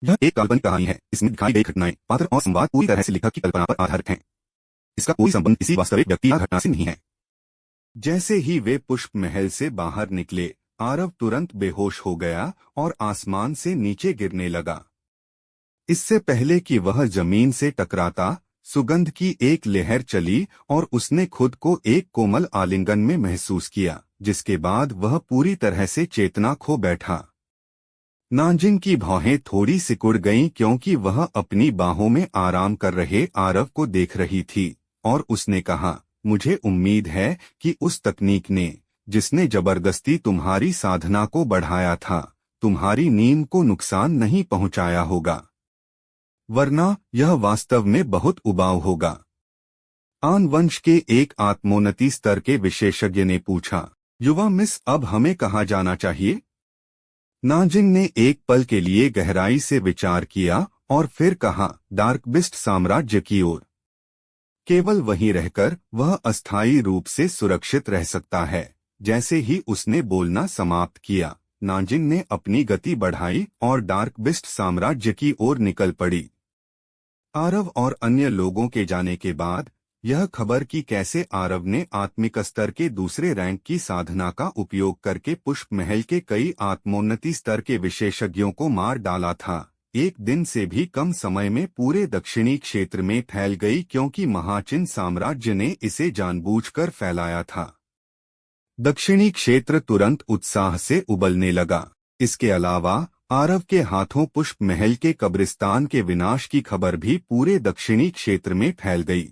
यह एक काल्पनिक कहानी है। इसमें दिखाई गई घटनाएं, पात्र और संवाद पूरी तरह से लेखक की कल्पना पर आधारित हैं। इसका कोई संबंध किसी वास्तविक व्यक्ति या घटना से नहीं है। जैसे ही वे पुष्प महल से बाहर निकले, आरव तुरंत बेहोश हो गया और आसमान से नीचे गिरने लगा। इससे पहले कि वह जमीन से टकराता, सुगंध की एक लहर चली और उसने खुद को एक कोमल आलिंगन में महसूस किया, जिसके बाद वह पूरी तरह से चेतना खो बैठा। नाजिन की भौहें थोड़ी सिकुड़ गईं क्योंकि वह अपनी बाहों में आराम कर रहे आरव को देख रही थी, और उसने कहा, मुझे उम्मीद है कि उस तकनीक ने, जिसने जबरदस्ती तुम्हारी साधना को बढ़ाया था, तुम्हारी नींद को नुकसान नहीं पहुंचाया होगा, वरना यह वास्तव में बहुत उबाऊ होगा। आन वंश के एक आत्मोन्नति स्तर के विशेषज्ञ ने पूछा, युवा मिस, अब हमें कहाँ जाना चाहिए? नाजिन ने एक पल के लिए गहराई से विचार किया और फिर कहा, डार्क बिस्ट साम्राज्य की ओर। केवल वहीं रहकर वह अस्थायी रूप से सुरक्षित रह सकता है। जैसे ही उसने बोलना समाप्त किया, नाजिन ने अपनी गति बढ़ाई और डार्क बिस्ट साम्राज्य की ओर निकल पड़ी। आरव और अन्य लोगों के जाने के बाद यह खबर कि कैसे आरव ने आत्मिक स्तर के दूसरे रैंक की साधना का उपयोग करके पुष्प महल के कई आत्मोन्नति स्तर के विशेषज्ञों को मार डाला था, एक दिन से भी कम समय में पूरे दक्षिणी क्षेत्र में फैल गई, क्योंकि महाचिन साम्राज्य ने इसे जानबूझकर फैलाया था। दक्षिणी क्षेत्र तुरंत उत्साह से उबलने लगा। इसके अलावा आरव के हाथों पुष्प महल के कब्रिस्तान के विनाश की खबर भी पूरे दक्षिणी क्षेत्र में फैल गई।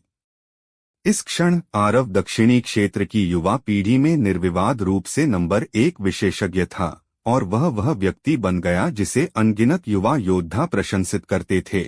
इस क्षण आरव दक्षिणी क्षेत्र की युवा पीढ़ी में निर्विवाद रूप से नंबर 1 विशेषज्ञ था, और वह व्यक्ति बन गया जिसे अनगिनत युवा योद्धा प्रशंसित करते थे।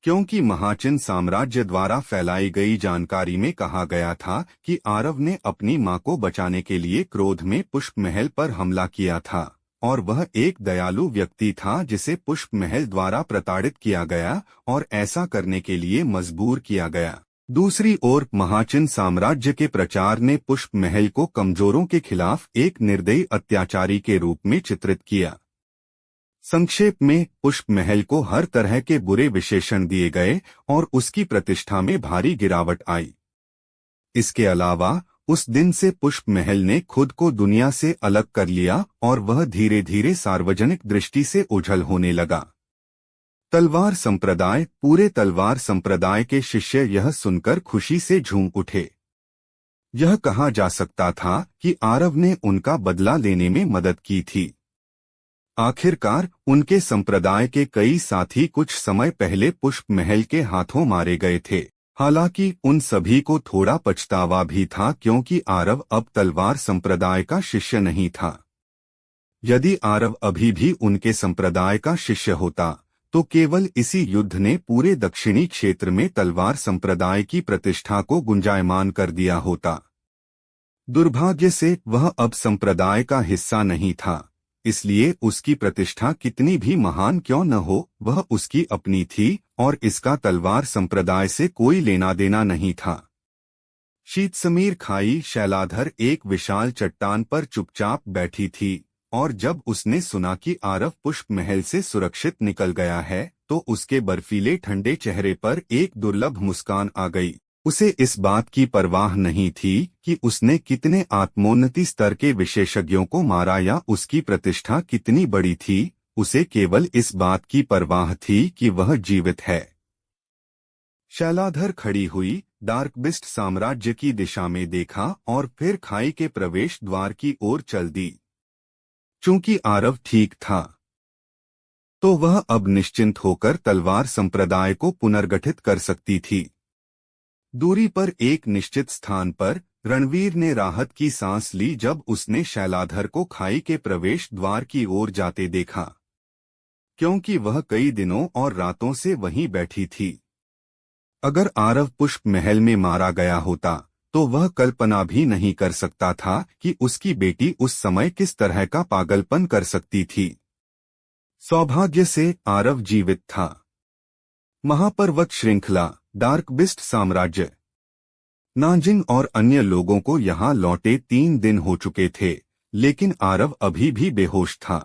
क्योंकि महाचिन साम्राज्य द्वारा फैलाई गई जानकारी में कहा गया था कि आरव ने अपनी मां को बचाने के लिए क्रोध में पुष्प महल पर हमला किया था, और वह एक दयालु व्यक्ति था जिसे पुष्प महल द्वारा प्रताड़ित किया गया और ऐसा करने के लिए मजबूर किया गया। दूसरी ओर महाचिन साम्राज्य के प्रचार ने पुष्प महल को कमजोरों के खिलाफ एक निर्दयी अत्याचारी के रूप में चित्रित किया। संक्षेप में, पुष्प महल को हर तरह के बुरे विशेषण दिए गए और उसकी प्रतिष्ठा में भारी गिरावट आई। इसके अलावा उस दिन से पुष्प महल ने खुद को दुनिया से अलग कर लिया और वह धीरे धीरे सार्वजनिक दृष्टि से ओझल होने लगा। तलवार संप्रदाय, पूरे तलवार संप्रदाय के शिष्य यह सुनकर खुशी से झूम उठे। यह कहा जा सकता था कि आरव ने उनका बदला लेने में मदद की थी। आखिरकार उनके संप्रदाय के कई साथी कुछ समय पहले पुष्प महल के हाथों मारे गए थे। हालांकि उन सभी को थोड़ा पछतावा भी था, क्योंकि आरव अब तलवार संप्रदाय का शिष्य नहीं था। यदि आरव अभी भी उनके संप्रदाय का शिष्य होता, तो केवल इसी युद्ध ने पूरे दक्षिणी क्षेत्र में तलवार संप्रदाय की प्रतिष्ठा को गुंजायमान कर दिया होता। दुर्भाग्य से वह अब संप्रदाय का हिस्सा नहीं था, इसलिए उसकी प्रतिष्ठा कितनी भी महान क्यों न हो, वह उसकी अपनी थी और इसका तलवार संप्रदाय से कोई लेना देना नहीं था। शीतसमीर खाई शैलाधर एक विशाल चट्टान पर चुपचाप बैठी थी, और जब उसने सुना कि आरव पुष्प महल से सुरक्षित निकल गया है, तो उसके बर्फीले ठंडे चेहरे पर एक दुर्लभ मुस्कान आ गई। उसे इस बात की परवाह नहीं थी कि उसने कितने आत्मोन्नति स्तर के विशेषज्ञों को मारा या उसकी प्रतिष्ठा कितनी बड़ी थी, उसे केवल इस बात की परवाह थी कि वह जीवित है। शैलाधर खड़ी हुई, डार्क बिस्ट साम्राज्य की दिशा में देखा और फिर खाई के प्रवेश द्वार की ओर चल दी। चूंकि आरव ठीक था, तो वह अब निश्चिंत होकर तलवार संप्रदाय को पुनर्गठित कर सकती थी। दूरी पर एक निश्चित स्थान पर रणवीर ने राहत की सांस ली जब उसने शैलाधर को खाई के प्रवेश द्वार की ओर जाते देखा, क्योंकि वह कई दिनों और रातों से वहीं बैठी थी। अगर आरव पुष्प महल में मारा गया होता, तो वह कल्पना भी नहीं कर सकता था कि उसकी बेटी उस समय किस तरह का पागलपन कर सकती थी। सौभाग्य से आरव जीवित था। महापर्वत श्रृंखला, डार्क बिस्ट साम्राज्य। नाजिन और अन्य लोगों को यहाँ लौटे 3 दिन हो चुके थे, लेकिन आरव अभी भी बेहोश था।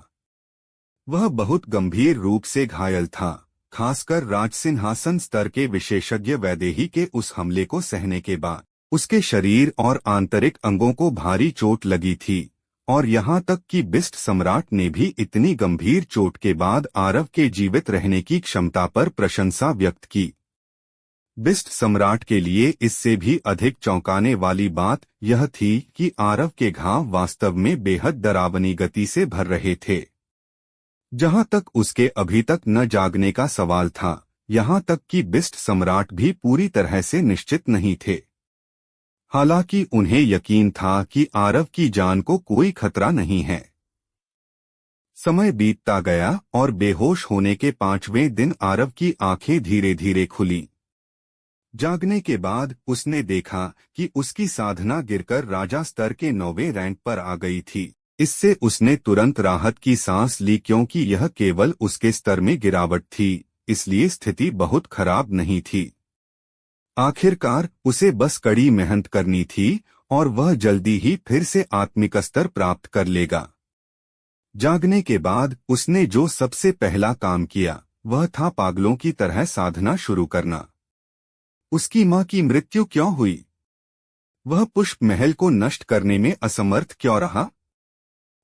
वह बहुत गंभीर रूप से घायल था, खासकर राजसिंहासन स्तर के विशेषज्ञ वैदेही के उस हमले को सहने के बाद। उसके शरीर और आंतरिक अंगों को भारी चोट लगी थी, और यहाँ तक कि बिस्ट सम्राट ने भी इतनी गंभीर चोट के बाद आरव के जीवित रहने की क्षमता पर प्रशंसा व्यक्त की। बिस्ट सम्राट के लिए इससे भी अधिक चौंकाने वाली बात यह थी कि आरव के घाव वास्तव में बेहद डरावनी गति से भर रहे थे। जहां तक उसके अभी तक न जागने का सवाल था, यहां तक कि बिस्ट सम्राट भी पूरी तरह से निश्चित नहीं थे। हालांकि उन्हें यकीन था कि आरव की जान को कोई खतरा नहीं है। समय बीतता गया और बेहोश होने के 5वें दिन आरव की आंखें धीरे धीरे खुली। जागने के बाद उसने देखा कि उसकी साधना गिरकर राजा स्तर के 9वें रैंक पर आ गई थी। इससे उसने तुरंत राहत की सांस ली, क्योंकि यह केवल उसके स्तर में गिरावट थी, इसलिए स्थिति बहुत खराब नहीं थी। आखिरकार उसे बस कड़ी मेहनत करनी थी और वह जल्दी ही फिर से आत्मिक स्तर प्राप्त कर लेगा। जागने के बाद उसने जो सबसे पहला काम किया वह था पागलों की तरह साधना शुरू करना। उसकी मां की मृत्यु क्यों हुई? वह पुष्प महल को नष्ट करने में असमर्थ क्यों रहा?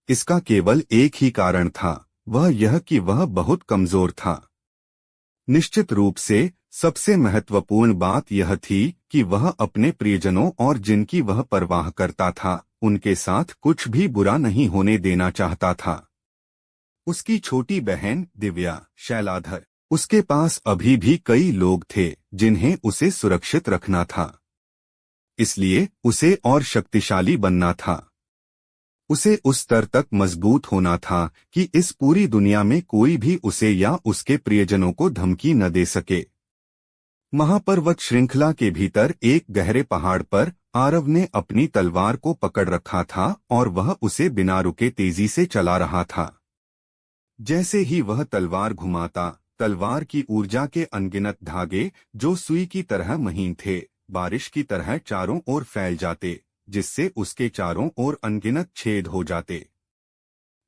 इसका केवल एक ही कारण था, वह यह कि वह बहुत कमजोर था। निश्चित रूप से सबसे महत्वपूर्ण बात यह थी कि वह अपने प्रियजनों और जिनकी वह परवाह करता था, उनके साथ कुछ भी बुरा नहीं होने देना चाहता था। उसकी छोटी बहन दिव्या, शैलाधर, उसके पास अभी भी कई लोग थे जिन्हें उसे सुरक्षित रखना था। इसलिए उसे और शक्तिशाली बनना था। उसे उस स्तर तक मजबूत होना था कि इस पूरी दुनिया में कोई भी उसे या उसके प्रियजनों को धमकी न दे सके। महापर्वत श्रृंखला के भीतर एक गहरे पहाड़ पर आरव ने अपनी तलवार को पकड़ रखा था और वह उसे बिना रुके तेजी से चला रहा था। जैसे ही वह तलवार घुमाता, तलवार की ऊर्जा के अनगिनत धागे, जो सुई की तरह महीन थे, बारिश की तरह चारों ओर फैल जाते, जिससे उसके चारों ओर अनगिनत छेद हो जाते।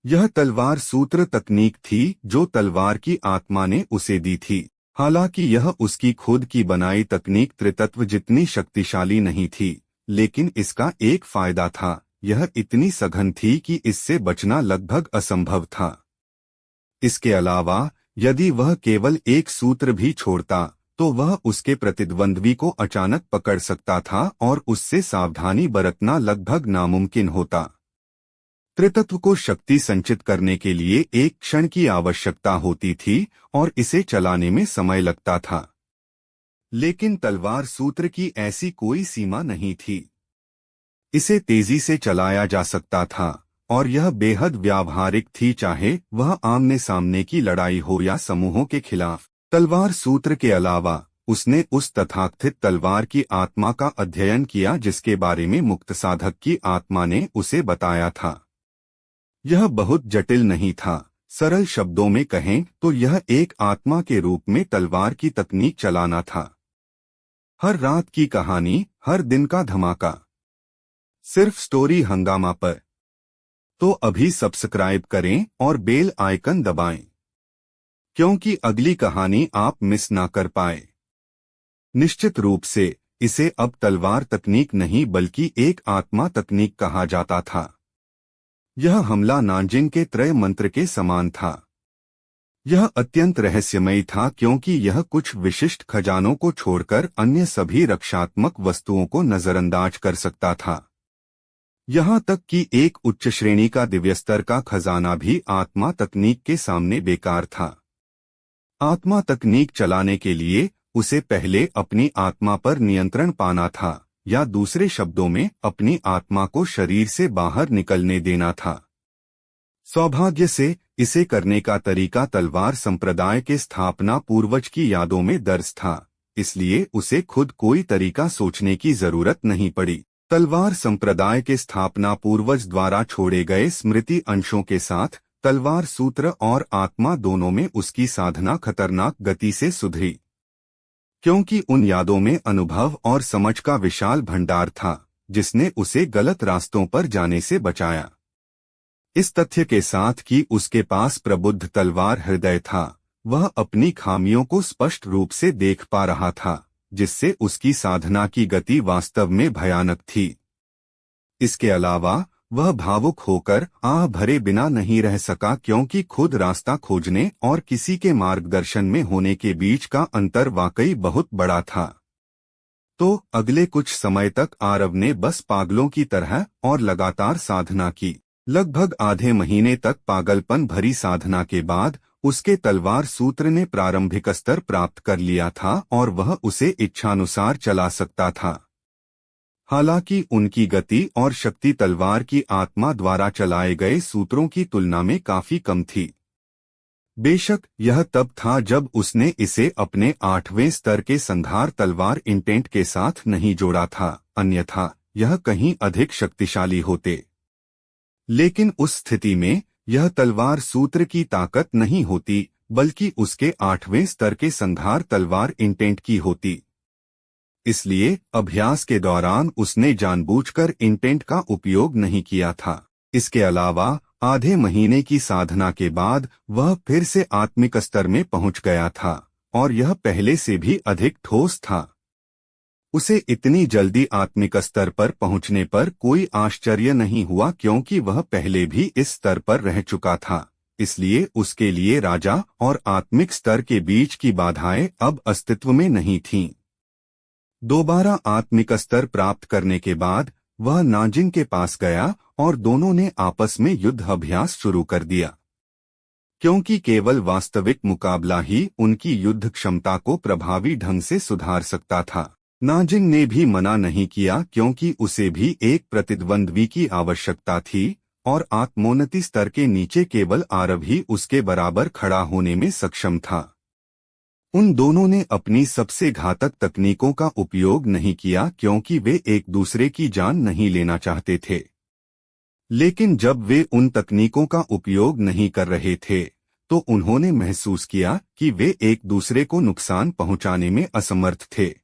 यह तलवार सूत्र तकनीक थी जो तलवार की आत्मा ने उसे दी थी। हालांकि यह उसकी खुद की बनाई तकनीक त्रितत्व जितनी शक्तिशाली नहीं थी, लेकिन इसका एक फायदा था, यह इतनी सघन थी कि इससे बचना लगभग असंभव था। इसके अलावा यदि वह केवल एक सूत्र भी छोड़ता तो वह उसके प्रतिद्वंद्वी को अचानक पकड़ सकता था और उससे सावधानी बरतना लगभग नामुमकिन होता। त्रितत्व को शक्ति संचित करने के लिए एक क्षण की आवश्यकता होती थी और इसे चलाने में समय लगता था। लेकिन तलवार सूत्र की ऐसी कोई सीमा नहीं थी। इसे तेजी से चलाया जा सकता था और यह बेहद व्यावहारिक थी, चाहे वह आमने सामने की लड़ाई हो या समूहों के खिलाफ। तलवार सूत्र के अलावा उसने उस तथाकथित तलवार की आत्मा का अध्ययन किया जिसके बारे में मुक्त साधक की आत्मा ने उसे बताया था। यह बहुत जटिल नहीं था। सरल शब्दों में कहें तो यह एक आत्मा के रूप में तलवार की तकनीक चलाना था। हर रात की कहानी, हर दिन का धमाका, सिर्फ स्टोरी हंगामा पर। तो अभी सब्सक्राइब करें और बेल आइकन दबाएं, क्योंकि अगली कहानी आप मिस ना कर पाए। निश्चित रूप से इसे अब तलवार तकनीक नहीं बल्कि एक आत्मा तकनीक कहा जाता था। यह हमला नानजिंग के त्रय मंत्र के समान था। यह अत्यंत रहस्यमयी था क्योंकि यह कुछ विशिष्ट खजानों को छोड़कर अन्य सभी रक्षात्मक वस्तुओं को नजरअंदाज कर सकता था। यहाँ तक कि एक उच्च श्रेणी का दिव्य स्तर का खजाना भी आत्मा तकनीक के सामने बेकार था। आत्मा तकनीक चलाने के लिए उसे पहले अपनी आत्मा पर नियंत्रण पाना था, या दूसरे शब्दों में अपनी आत्मा को शरीर से बाहर निकलने देना था। सौभाग्य से इसे करने का तरीका तलवार संप्रदाय के स्थापना पूर्वज की यादों में दर्ज था, इसलिए उसे खुद कोई तरीका सोचने की जरूरत नहीं पड़ी। तलवार संप्रदाय के स्थापना पूर्वज द्वारा छोड़े गए स्मृति अंशों के साथ तलवार सूत्र और आत्मा दोनों में उसकी साधना खतरनाक गति से सुधरी, क्योंकि उन यादों में अनुभव और समझ का विशाल भंडार था जिसने उसे गलत रास्तों पर जाने से बचाया। इस तथ्य के साथ कि उसके पास प्रबुद्ध तलवार हृदय था, वह अपनी खामियों को स्पष्ट रूप से देख पा रहा था, जिससे उसकी साधना की गति वास्तव में भयानक थी। इसके अलावा वह भावुक होकर आह भरे बिना नहीं रह सका, क्योंकि खुद रास्ता खोजने और किसी के मार्गदर्शन में होने के बीच का अंतर वाकई बहुत बड़ा था। तो अगले कुछ समय तक आरव ने बस पागलों की तरह और लगातार साधना की। लगभग आधे महीने तक पागलपन भरी साधना के बाद उसके तलवार सूत्र ने प्रारंभिक स्तर प्राप्त कर लिया था और वह उसे इच्छानुसार चला सकता था। हालांकि उनकी गति और शक्ति तलवार की आत्मा द्वारा चलाए गए सूत्रों की तुलना में काफी कम थी। बेशक यह तब था जब उसने इसे अपने 8वें स्तर के संधार तलवार इंटेंट के साथ नहीं जोड़ा था, अन्यथा यह कहीं अधिक शक्तिशाली होते। लेकिन उस स्थिति में यह तलवार सूत्र की ताकत नहीं होती, बल्कि उसके 8वें स्तर के संधार तलवार इंटेंट की होती। इसलिए अभ्यास के दौरान उसने जानबूझकर इंटेंट का उपयोग नहीं किया था। इसके अलावा आधे महीने की साधना के बाद वह फिर से आत्मिक स्तर में पहुंच गया था, और यह पहले से भी अधिक ठोस था। उसे इतनी जल्दी आत्मिक स्तर पर पहुंचने पर कोई आश्चर्य नहीं हुआ, क्योंकि वह पहले भी इस स्तर पर रह चुका था। इसलिए उसके लिए राजा और आत्मिक स्तर के बीच की बाधाएं अब अस्तित्व में नहीं थीं। दोबारा आत्मिक स्तर प्राप्त करने के बाद वह नाजिंग के पास गया और दोनों ने आपस में युद्ध अभ्यास शुरू कर दिया, क्योंकि केवल वास्तविक मुकाबला ही उनकी युद्ध क्षमता को प्रभावी ढंग से सुधार सकता था। नाजिंग ने भी मना नहीं किया, क्योंकि उसे भी एक प्रतिद्वंद्वी की आवश्यकता थी और आत्मोन्नति स्तर के नीचे केवल आरव ही उसके बराबर खड़ा होने में सक्षम था। उन दोनों ने अपनी सबसे घातक तकनीकों का उपयोग नहीं किया, क्योंकि वे एक दूसरे की जान नहीं लेना चाहते थे। लेकिन जब वे उन तकनीकों का उपयोग नहीं कर रहे थे, तो उन्होंने महसूस किया कि वे एक दूसरे को नुकसान पहुंचाने में असमर्थ थे।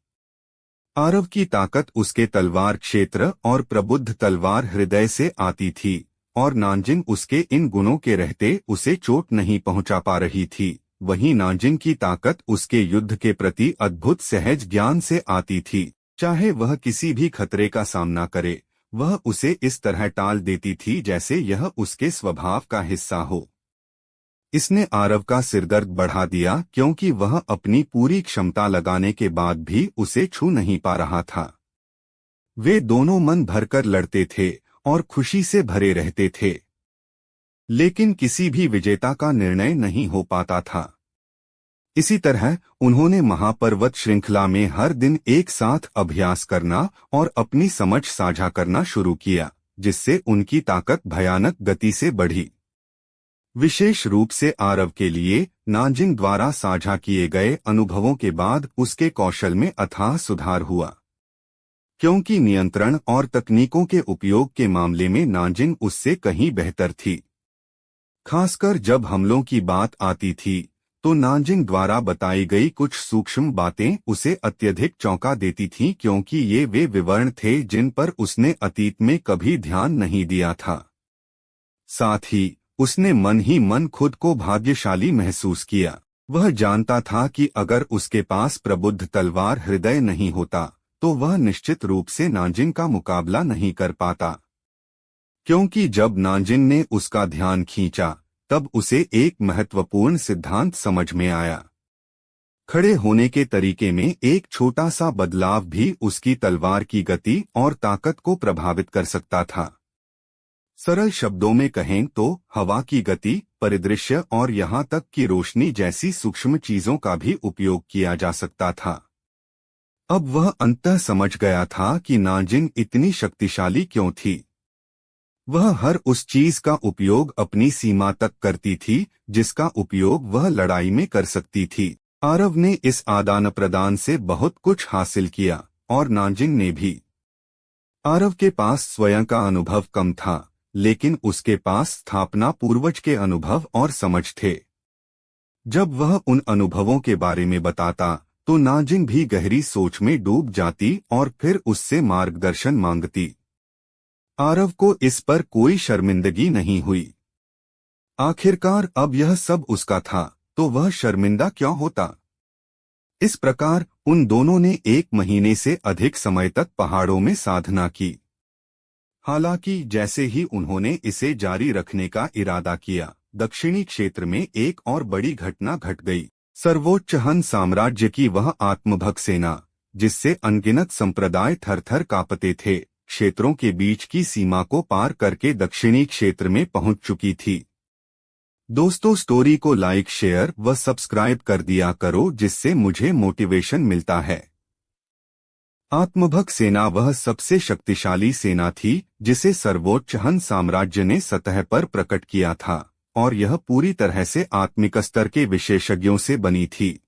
आरव की ताकत उसके तलवार क्षेत्र और प्रबुद्ध तलवार हृदय से आती थी, और नाजिंग उसके इन गुणों के रहते उसे चोट नहीं पहुंचा पा रही थी। वहीं नाजिंग की ताकत उसके युद्ध के प्रति अद्भुत सहज ज्ञान से आती थी। चाहे वह किसी भी खतरे का सामना करे, वह उसे इस तरह टाल देती थी जैसे यह उसके स्वभाव का हिस्सा हो। इसने आरव का सिरदर्द बढ़ा दिया, क्योंकि वह अपनी पूरी क्षमता लगाने के बाद भी उसे छू नहीं पा रहा था। वे दोनों मन भरकर लड़ते थे और खुशी से भरे रहते थे, लेकिन किसी भी विजेता का निर्णय नहीं हो पाता था। इसी तरह उन्होंने महापर्वत श्रृंखला में हर दिन एक साथ अभ्यास करना और अपनी समझ साझा करना शुरू किया, जिससे उनकी ताकत भयानक गति से बढ़ी। विशेष रूप से आरव के लिए नाजिंग द्वारा साझा किए गए अनुभवों के बाद उसके कौशल में अथाह सुधार हुआ, क्योंकि नियंत्रण और तकनीकों के उपयोग के मामले में नाजिंग उससे कहीं बेहतर थी। खासकर जब हमलों की बात आती थी, तो नाजिंग द्वारा बताई गई कुछ सूक्ष्म बातें उसे अत्यधिक चौंका देती थीं, क्योंकि ये वे विवरण थे जिन पर उसने अतीत में कभी ध्यान नहीं दिया था। साथ ही उसने मन ही मन खुद को भाग्यशाली महसूस किया। वह जानता था कि अगर उसके पास प्रबुद्ध तलवार हृदय नहीं होता, तो वह निश्चित रूप से नाजिंग का मुकाबला नहीं कर पाता। क्योंकि जब नाजिंग ने उसका ध्यान खींचा, तब उसे एक महत्वपूर्ण सिद्धांत समझ में आया। खड़े होने के तरीके में एक छोटा सा बदलाव भी उसकी तलवार की गति और ताकत को प्रभावित कर सकता था। सरल शब्दों में कहें तो हवा की गति, परिदृश्य और यहाँ तक कि रोशनी जैसी सूक्ष्म चीजों का भी उपयोग किया जा सकता था। अब वह अंततः समझ गया था कि नाजिंग इतनी शक्तिशाली क्यों थी। वह हर उस चीज का उपयोग अपनी सीमा तक करती थी जिसका उपयोग वह लड़ाई में कर सकती थी। आरव ने इस आदान प्रदान से बहुत कुछ हासिल किया, और नाजिंग ने भी। आरव के पास स्वयं का अनुभव कम था, लेकिन उसके पास स्थापना पूर्वज के अनुभव और समझ थे। जब वह उन अनुभवों के बारे में बताता, तो नाजिंग भी गहरी सोच में डूब जाती और फिर उससे मार्गदर्शन मांगती। आरव को इस पर कोई शर्मिंदगी नहीं हुई। आखिरकार अब यह सब उसका था, तो वह शर्मिंदा क्यों होता। इस प्रकार उन दोनों ने 1 महीने से अधिक समय तक पहाड़ों में साधना की। हालांकि जैसे ही उन्होंने इसे जारी रखने का इरादा किया, दक्षिणी क्षेत्र में एक और बड़ी घटना घट गई। सर्वोच्च हन साम्राज्य की वह आत्मभक्त सेना, जिससे अनगिनत संप्रदाय थर थर कांपते थे, क्षेत्रों के बीच की सीमा को पार करके दक्षिणी क्षेत्र में पहुंच चुकी थी। दोस्तों, स्टोरी को लाइक, शेयर व सब्सक्राइब कर दिया करो, जिससे मुझे मोटिवेशन मिलता है। आत्मभक्त सेना वह सबसे शक्तिशाली सेना थी जिसे सर्वोच्च हन साम्राज्य ने सतह पर प्रकट किया था, और यह पूरी तरह से आत्मिक स्तर के विशेषज्ञों से बनी थी।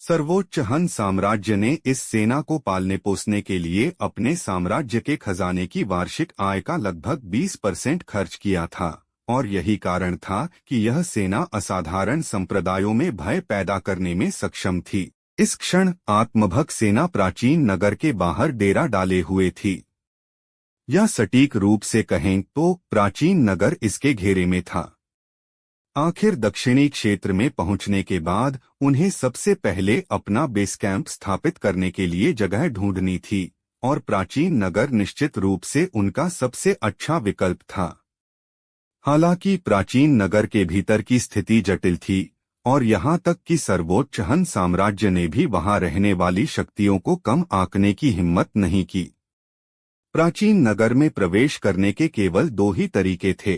सर्वोच्च हन साम्राज्य ने इस सेना को पालने पोसने के लिए अपने साम्राज्य के खजाने की वार्षिक आय का लगभग 20% खर्च किया था, और यही कारण था कि यह सेना असाधारण संप्रदायों में भय पैदा करने में सक्षम थी। इस क्षण आत्मभक्त सेना प्राचीन नगर के बाहर डेरा डाले हुए थी, या सटीक रूप से कहें तो प्राचीन नगर इसके घेरे में था। आखिर दक्षिणी क्षेत्र में पहुंचने के बाद उन्हें सबसे पहले अपना बेस कैंप स्थापित करने के लिए जगह ढूंढनी थी, और प्राचीन नगर निश्चित रूप से उनका सबसे अच्छा विकल्प था। हालांकि प्राचीन नगर के भीतर की स्थिति जटिल थी, और यहाँ तक कि सर्वोच्च हन साम्राज्य ने भी वहां रहने वाली शक्तियों को कम आंकने की हिम्मत नहीं की। प्राचीन नगर में प्रवेश करने के केवल 2 ही तरीके थे।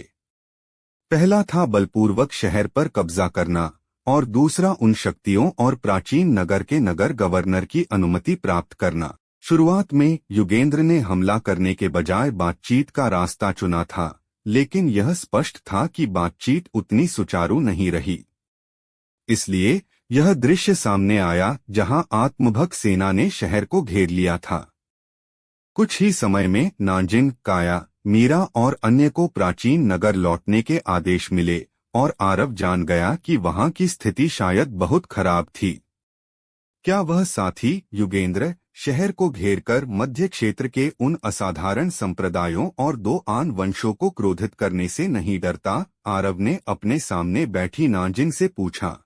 पहला था बलपूर्वक शहर पर कब्जा करना, और दूसरा उन शक्तियों और प्राचीन नगर के नगर गवर्नर की अनुमति प्राप्त करना। शुरुआत में युगेंद्र ने हमला करने के बजाय बातचीत का रास्ता चुना था, लेकिन यह स्पष्ट था कि बातचीत उतनी सुचारू नहीं रही। इसलिए यह दृश्य सामने आया जहां आत्मभक्त सेना ने शहर को घेर लिया था। कुछ ही समय में नांजिन, काया, मीरा और अन्य को प्राचीन नगर लौटने के आदेश मिले, और आरव जान गया कि वहां की स्थिति शायद बहुत खराब थी। क्या वह साथी युगेंद्र शहर को घेरकर मध्य क्षेत्र के उन असाधारण संप्रदायों और 2 आन वंशों को क्रोधित करने से नहीं डरता? आरव ने अपने सामने बैठी नांजिन से पूछा।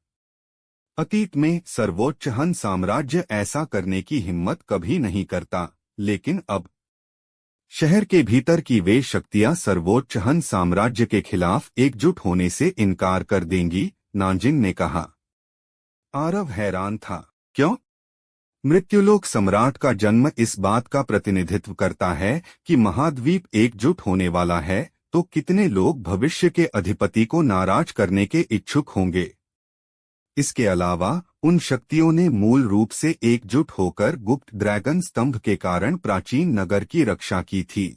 अतीत में सर्वोच्च हन साम्राज्य ऐसा करने की हिम्मत कभी नहीं करता, लेकिन अब शहर के भीतर की वे शक्तियां सर्वोच्च हन साम्राज्य के खिलाफ एकजुट होने से इनकार कर देंगी, नांजिन ने कहा। आरव हैरान था। क्यों? मृत्युलोक सम्राट का जन्म इस बात का प्रतिनिधित्व करता है कि महाद्वीप एकजुट होने वाला है, तो कितने लोग भविष्य के अधिपति को नाराज करने के इच्छुक होंगे। इसके अलावा उन शक्तियों ने मूल रूप से एकजुट होकर गुप्त ड्रैगन स्तंभ के कारण प्राचीन नगर की रक्षा की थी।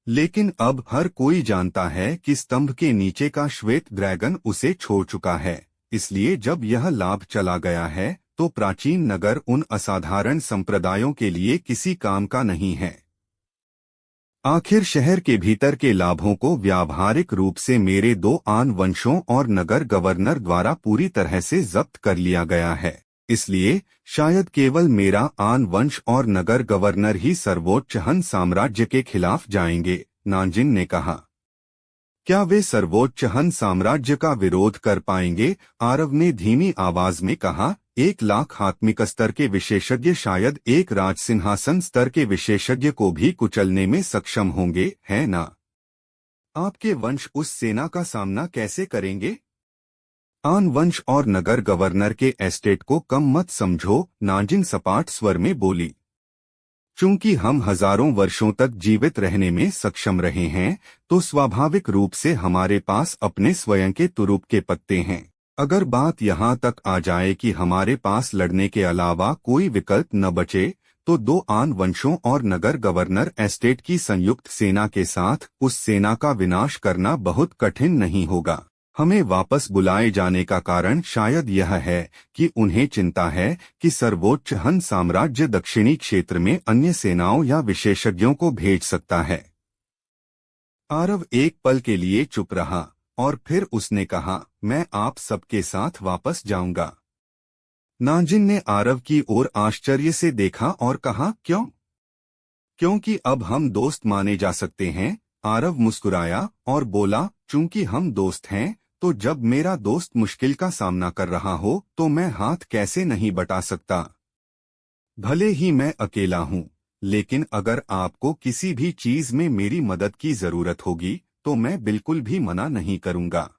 लेकिन अब हर कोई जानता है कि स्तंभ के नीचे का श्वेत ड्रैगन उसे छोड़ चुका है, इसलिए जब यह लाभ चला गया है तो प्राचीन नगर उन असाधारण संप्रदायों के लिए किसी काम का नहीं है। आखिर शहर के भीतर के लाभों को व्यावहारिक रूप से मेरे 2 आन वंशों और नगर गवर्नर द्वारा पूरी तरह से जब्त कर लिया गया है, इसलिए शायद केवल मेरा आन वंश और नगर गवर्नर ही सर्वोच्च हन साम्राज्य के खिलाफ जाएंगे, नांजिन ने कहा। क्या वे सर्वोच्च हन साम्राज्य का विरोध कर पाएंगे? आरव ने धीमी आवाज में कहा। 1 लाख आत्मिक स्तर के विशेषज्ञ शायद एक राजसिंहासन स्तर के विशेषज्ञ को भी कुचलने में सक्षम होंगे, है ना? आपके वंश उस सेना का सामना कैसे करेंगे? आन वंश और नगर गवर्नर के एस्टेट को कम मत समझो, नांजिन सपाट स्वर में बोली। चूंकि हम हजारों वर्षों तक जीवित रहने में सक्षम रहे हैं, तो स्वाभाविक रूप से हमारे पास अपने स्वयं के तुरुप के पत्ते हैं। अगर बात यहाँ तक आ जाए कि हमारे पास लड़ने के अलावा कोई विकल्प न बचे, तो 2 आन वंशों और नगर गवर्नर एस्टेट की संयुक्त सेना के साथ उस सेना का विनाश करना बहुत कठिन नहीं होगा। हमें वापस बुलाए जाने का कारण शायद यह है कि उन्हें चिंता है कि सर्वोच्च हन साम्राज्य दक्षिणी क्षेत्र में अन्य सेनाओं या विशेषज्ञों को भेज सकता है। आरव एक पल के लिए चुप रहा, और फिर उसने कहा, मैं आप सबके साथ वापस जाऊंगा। नांजिन ने आरव की ओर आश्चर्य से देखा और कहा, क्यों? क्योंकि अब हम दोस्त माने जा सकते हैं, आरव मुस्कुराया और बोला, चूंकि हम दोस्त हैं, तो जब मेरा दोस्त मुश्किल का सामना कर रहा हो तो मैं हाथ कैसे नहीं बटा सकता। भले ही मैं अकेला हूँ, लेकिन अगर आपको किसी भी चीज में मेरी मदद की जरूरत होगी तो मैं बिल्कुल भी मना नहीं करूंगा।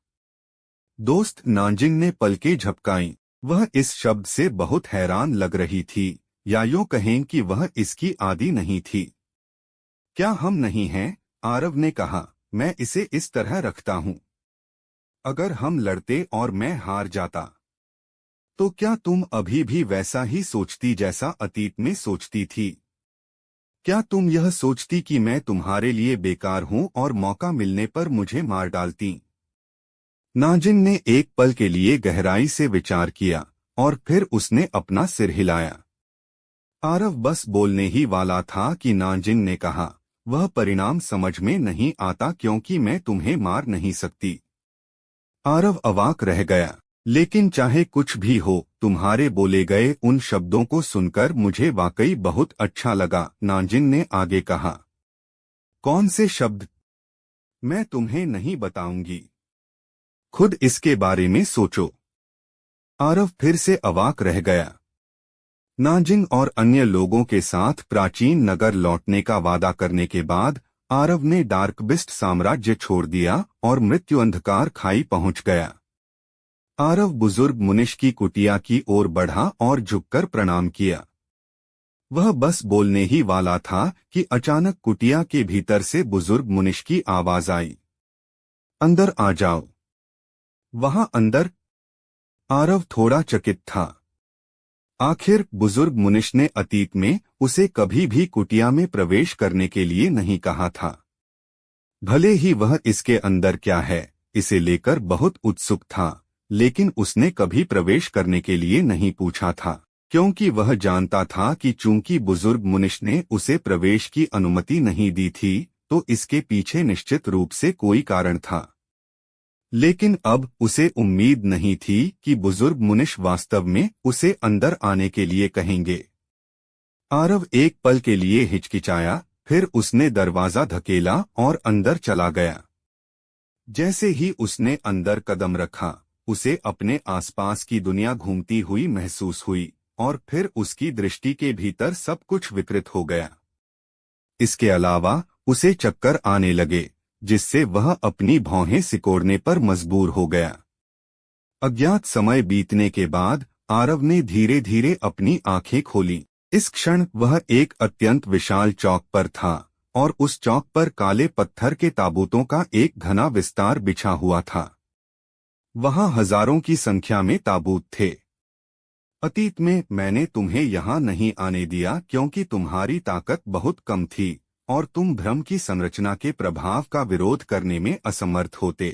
दोस्त नांजिंग ने पलकें झपकाईं। वह इस शब्द से बहुत हैरान लग रही थी, या यूं कहें कि वह इसकी आदी नहीं थी। क्या हम नहीं हैं? आरव ने कहा, मैं इसे इस तरह रखता हूँ। अगर हम लड़ते और मैं हार जाता, तो क्या तुम अभी भी वैसा ही सोचती जैसा अतीत में सोचती थी? क्या तुम यह सोचती कि मैं तुम्हारे लिए बेकार हूं और मौका मिलने पर मुझे मार डालती? नाजिन ने एक पल के लिए गहराई से विचार किया और फिर उसने अपना सिर हिलाया। आरव बस बोलने ही वाला था कि नाजिन ने कहा, वह परिणाम समझ में नहीं आता क्योंकि मैं तुम्हें मार नहीं सकती। आरव अवाक रह गया। लेकिन चाहे कुछ भी हो, तुम्हारे बोले गए उन शब्दों को सुनकर मुझे वाकई बहुत अच्छा लगा, नाजिन ने आगे कहा। कौन से शब्द? मैं तुम्हें नहीं बताऊंगी। खुद इसके बारे में सोचो। आरव फिर से अवाक रह गया। नाजिन और अन्य लोगों के साथ प्राचीन नगर लौटने का वादा करने के बाद आरव ने डार्कबिस्ट साम्राज्य छोड़ दिया और मृत्यु अंधकार खाई पहुंच गया। आरव बुजुर्ग मुनिश की कुटिया की ओर बढ़ा और झुककर प्रणाम किया। वह बस बोलने ही वाला था कि अचानक कुटिया के भीतर से बुजुर्ग मुनिश की आवाज आई, अंदर आ जाओ। वहां अंदर? आरव थोड़ा चकित था। आखिर बुजुर्ग मुनिश ने अतीत में उसे कभी भी कुटिया में प्रवेश करने के लिए नहीं कहा था। भले ही वह इसके अंदर क्या है इसे लेकर बहुत उत्सुक था, लेकिन उसने कभी प्रवेश करने के लिए नहीं पूछा था, क्योंकि वह जानता था कि चूंकि बुजुर्ग मुनिश ने उसे प्रवेश की अनुमति नहीं दी थी, तो इसके पीछे निश्चित रूप से कोई कारण था। लेकिन अब उसे उम्मीद नहीं थी कि बुजुर्ग मुनिश वास्तव में उसे अंदर आने के लिए कहेंगे। आरव एक पल के लिए हिचकिचाया, फिर उसने दरवाजा धकेला और अंदर चला गया। जैसे ही उसने अंदर कदम रखा, उसे अपने आसपास की दुनिया घूमती हुई महसूस हुई और फिर उसकी दृष्टि के भीतर सब कुछ विकृत हो गया। इसके अलावा उसे चक्कर आने लगे, जिससे वह अपनी भौहें सिकोड़ने पर मजबूर हो गया। अज्ञात समय बीतने के बाद आरव ने धीरे धीरे अपनी आंखें खोली। इस क्षण वह एक अत्यंत विशाल चौक पर था और उस चौक पर काले पत्थर के ताबूतों का एक घना विस्तार बिछा हुआ था। वहां हजारों की संख्या में ताबूत थे। अतीत में मैंने तुम्हें यहां नहीं आने दिया क्योंकि तुम्हारी ताकत बहुत कम थी और तुम भ्रम की संरचना के प्रभाव का विरोध करने में असमर्थ होते।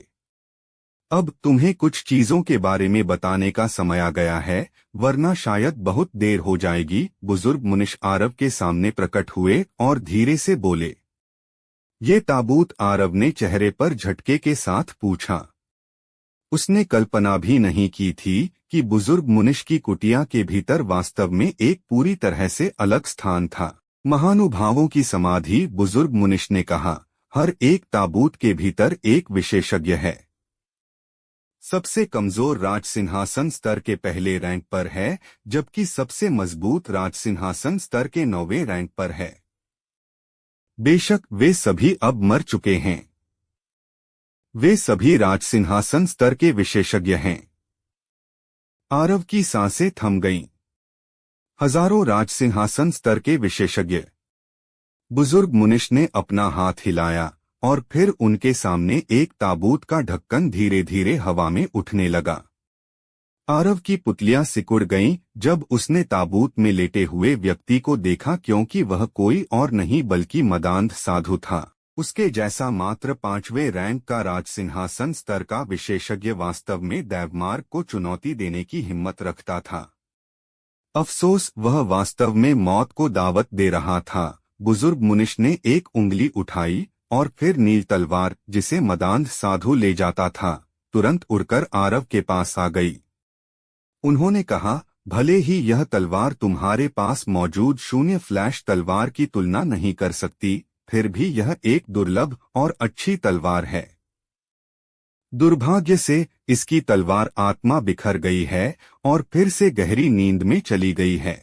अब तुम्हें कुछ चीजों के बारे में बताने का समय आ गया है, वरना शायद बहुत देर हो जाएगी। बुजुर्ग मुनिश आरव के सामने प्रकट हुए और धीरे से बोले। ये ताबूत? आरव ने चेहरे पर झटके के साथ पूछा। उसने कल्पना भी नहीं की थी कि बुजुर्ग मुनिश की कुटिया के भीतर वास्तव में एक पूरी तरह से अलग स्थान था। महानुभावों की समाधि, बुजुर्ग मुनिश ने कहा, हर एक ताबूत के भीतर एक विशेषज्ञ है। सबसे कमजोर राज सिंहासन स्तर के पहले रैंक पर है, जबकि सबसे मजबूत राज सिंहासन स्तर के 9वें रैंक पर है। बेशक वे सभी अब मर चुके हैं। वे सभी राज सिंहासन स्तर के विशेषज्ञ हैं। आरव की सांसें थम गईं। हजारों राज सिंहासन स्तर के विशेषज्ञ। बुजुर्ग मुनिश ने अपना हाथ हिलाया और फिर उनके सामने एक ताबूत का ढक्कन धीरे धीरे हवा में उठने लगा। आरव की पुतलियां सिकुड़ गईं जब उसने ताबूत में लेटे हुए व्यक्ति को देखा, क्योंकि वह कोई और नहीं बल्कि मदांध साधु था। उसके जैसा मात्र 5वें रैंक का राज सिंहासन स्तर का विशेषज्ञ वास्तव में दैवमार्ग को चुनौती देने की हिम्मत रखता था। अफसोस, वह वास्तव में मौत को दावत दे रहा था। बुजुर्ग मुनिश ने एक उंगली उठाई और फिर नील तलवार, जिसे मदांध साधु ले जाता था, तुरंत उड़कर आरव के पास आ गई। उन्होंने कहा, भले ही यह तलवार तुम्हारे पास मौजूद शून्य फ्लैश तलवार की तुलना नहीं कर सकती, फिर भी यह एक दुर्लभ और अच्छी तलवार है। दुर्भाग्य से इसकी तलवार आत्मा बिखर गई है और फिर से गहरी नींद में चली गई है।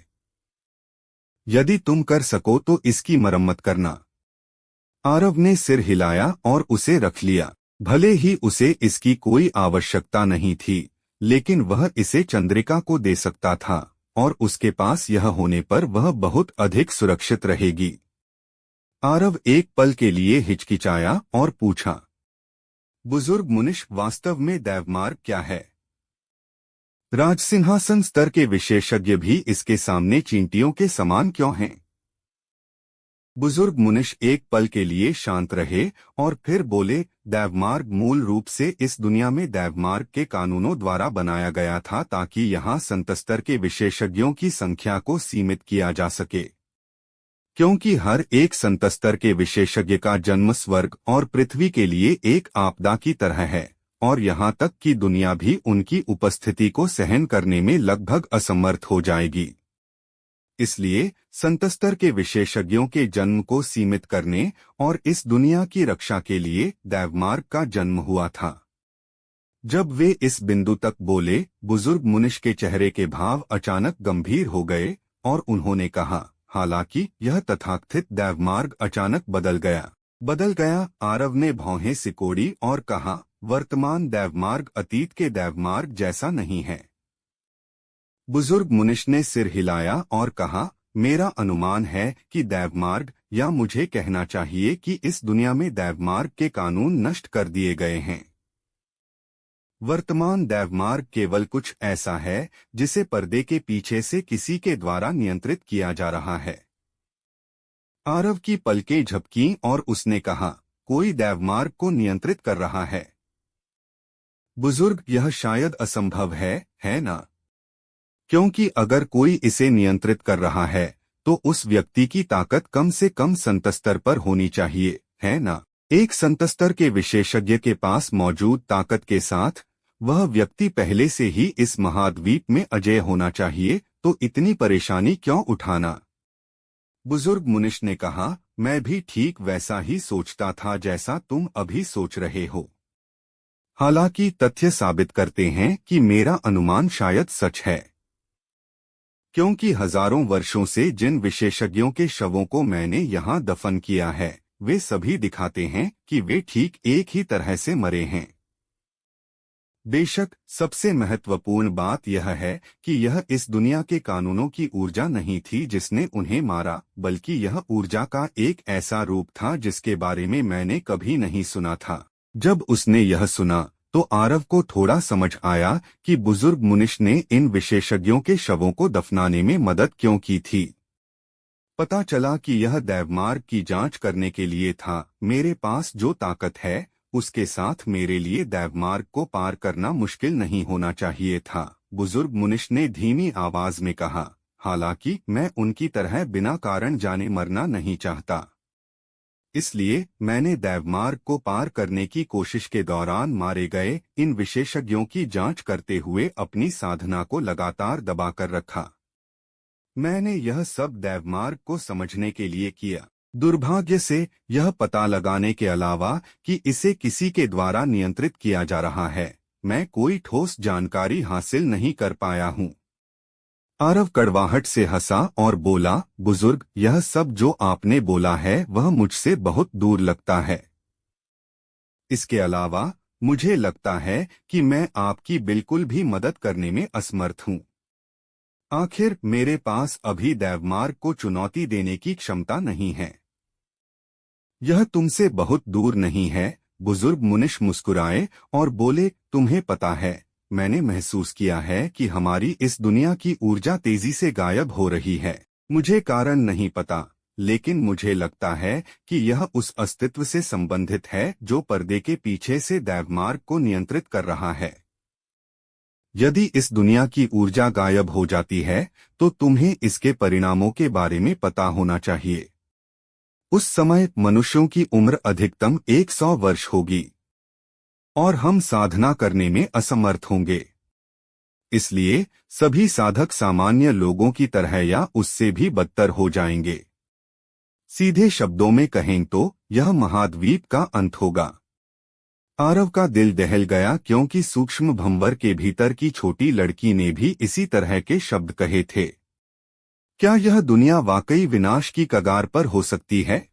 यदि तुम कर सको तो इसकी मरम्मत करना। आरव ने सिर हिलाया और उसे रख लिया। भले ही उसे इसकी कोई आवश्यकता नहीं थी, लेकिन वह इसे चंद्रिका को दे सकता था और उसके पास यह होने पर वह बहुत अधिक सुरक्षित रहेगी। आरव एक पल के लिए हिचकिचाया और पूछा, बुजुर्ग मुनिश, वास्तव में दैवमार्ग क्या है? राजसिंहासन स्तर के विशेषज्ञ भी इसके सामने चींटियों के समान क्यों हैं? बुजुर्ग मुनिश एक पल के लिए शांत रहे और फिर बोले, दैवमार्ग मूल रूप से इस दुनिया में दैवमार्ग के कानूनों द्वारा बनाया गया था ताकि यहाँ संतस्तर के विशेषज्ञों की संख्या को सीमित किया जा सके। क्योंकि हर एक संतस्तर के विशेषज्ञ का जन्म स्वर्ग और पृथ्वी के लिए एक आपदा की तरह है और यहाँ तक कि दुनिया भी उनकी उपस्थिति को सहन करने में लगभग असमर्थ हो जाएगी। इसलिए संतस्तर के विशेषज्ञों के जन्म को सीमित करने और इस दुनिया की रक्षा के लिए दैवमार्ग का जन्म हुआ था। जब वे इस बिंदु तक बोले, बुजुर्ग मुनिश के चेहरे के भाव अचानक गंभीर हो गए और उन्होंने कहा, हालांकि यह तथाकथित दैवमार्ग अचानक बदल गया। आरव ने भौहें सिकोड़ी और कहा, वर्तमान दैवमार्ग अतीत के दैवमार्ग जैसा नहीं है। बुजुर्ग मुनिश ने सिर हिलाया और कहा, मेरा अनुमान है कि दैवमार्ग, या मुझे कहना चाहिए कि इस दुनिया में दैवमार्ग के कानून नष्ट कर दिए गए हैं। वर्तमान दैवमार्ग केवल कुछ ऐसा है जिसे पर्दे के पीछे से किसी के द्वारा नियंत्रित किया जा रहा है। आरव की पलकें झपकीं और उसने कहा, कोई दैवमार्ग को नियंत्रित कर रहा है? बुजुर्ग, यह शायद असंभव है ना? क्योंकि अगर कोई इसे नियंत्रित कर रहा है तो उस व्यक्ति की ताकत कम से कम संतस्तर पर होनी चाहिए, है ना? एक संतस्तर के विशेषज्ञ के पास मौजूद ताकत के साथ वह व्यक्ति पहले से ही इस महाद्वीप में अजेय होना चाहिए, तो इतनी परेशानी क्यों उठाना? बुजुर्ग मुनिश ने कहा, मैं भी ठीक वैसा ही सोचता था जैसा तुम अभी सोच रहे हो। हालांकि तथ्य साबित करते हैं कि मेरा अनुमान शायद सच है। क्योंकि हजारों वर्षों से जिन विशेषज्ञों के शवों को मैंने यहाँ दफन किया है, वे सभी दिखाते हैं कि वे ठीक एक ही तरह से मरे हैं। बेशक सबसे महत्वपूर्ण बात यह है कि यह इस दुनिया के कानूनों की ऊर्जा नहीं थी जिसने उन्हें मारा, बल्कि यह ऊर्जा का एक ऐसा रूप था जिसके बारे में मैंने कभी नहीं सुना था। जब उसने यह सुना तो आरव को थोड़ा समझ आया कि बुजुर्ग मुनिश ने इन विशेषज्ञों के शवों को दफनाने में मदद क्यों की थी। पता चला कि यह दैवमार्ग की जांच करने के लिए था। मेरे पास जो ताकत है उसके साथ मेरे लिए दैवमार्ग को पार करना मुश्किल नहीं होना चाहिए था, बुजुर्ग मुनिश ने धीमी आवाज में कहा। हालांकि मैं उनकी तरह बिना कारण जाने मरना नहीं चाहता, इसलिए मैंने दैवमार्ग को पार करने की कोशिश के दौरान मारे गए इन विशेषज्ञों की जांच करते हुए अपनी साधना को लगातार दबाकर रखा। मैंने यह सब दैवमार्ग को समझने के लिए किया। दुर्भाग्य से यह पता लगाने के अलावा कि इसे किसी के द्वारा नियंत्रित किया जा रहा है, मैं कोई ठोस जानकारी हासिल नहीं कर पाया हूँ। आरव कड़वाहट से हंसा और बोला, बुजुर्ग, यह सब जो आपने बोला है वह मुझसे बहुत दूर लगता है। इसके अलावा मुझे लगता है कि मैं आपकी बिल्कुल भी मदद करने में असमर्थ हूँ। आखिर मेरे पास अभी दैवमार्ग को चुनौती देने की क्षमता नहीं है। यह तुमसे बहुत दूर नहीं है। बुजुर्ग मुनिश मुस्कुराए और बोले, तुम्हें पता है, मैंने महसूस किया है कि हमारी इस दुनिया की ऊर्जा तेजी से गायब हो रही है। मुझे कारण नहीं पता, लेकिन मुझे लगता है कि यह उस अस्तित्व से संबंधित है जो पर्दे के पीछे से दैवमार्ग को नियंत्रित कर रहा है। यदि इस दुनिया की ऊर्जा गायब हो जाती है तो तुम्हें इसके परिणामों के बारे में पता होना चाहिए। उस समय मनुष्यों की उम्र अधिकतम 100 वर्ष होगी और हम साधना करने में असमर्थ होंगे। इसलिए सभी साधक सामान्य लोगों की तरह या उससे भी बदतर हो जाएंगे। सीधे शब्दों में कहें तो यह महाद्वीप का अंत होगा। आरव का दिल दहल गया क्योंकि सूक्ष्म भंवर के भीतर की छोटी लड़की ने भी इसी तरह के शब्द कहे थे। क्या यह दुनिया वाकई विनाश की कगार पर हो सकती है?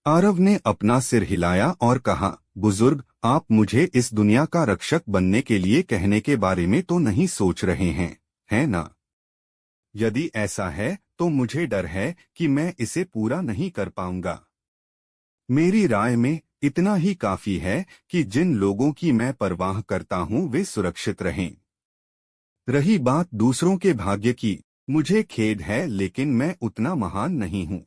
आरव ने अपना सिर हिलाया और कहा, बुजुर्ग, आप मुझे इस दुनिया का रक्षक बनने के लिए कहने के बारे में तो नहीं सोच रहे हैं, है ना? यदि ऐसा है तो मुझे डर है कि मैं इसे पूरा नहीं कर पाऊंगा। मेरी राय में इतना ही काफी है कि जिन लोगों की मैं परवाह करता हूं वे सुरक्षित रहें। रही बात दूसरों के भाग्य की, मुझे खेद है लेकिन मैं उतना महान नहीं हूं।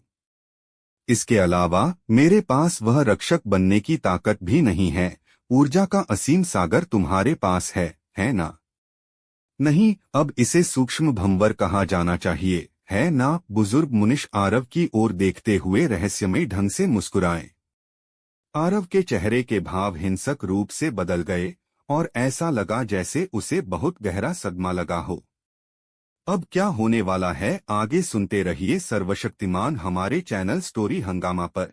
इसके अलावा मेरे पास वह रक्षक बनने की ताकत भी नहीं है। ऊर्जा का असीम सागर तुम्हारे पास है ना? नहीं, अब इसे सूक्ष्म भंवर कहा जाना चाहिए, है ना? बुजुर्ग मुनिश आरव की ओर देखते हुए रहस्यमय ढंग से मुस्कुराए। आरव के चेहरे के भाव हिंसक रूप से बदल गए और ऐसा लगा जैसे उसे बहुत गहरा सदमा लगा हो। अब क्या होने वाला है आगे सुनते रहिए सर्वशक्तिमान हमारे चैनल स्टोरी हंगामा पर।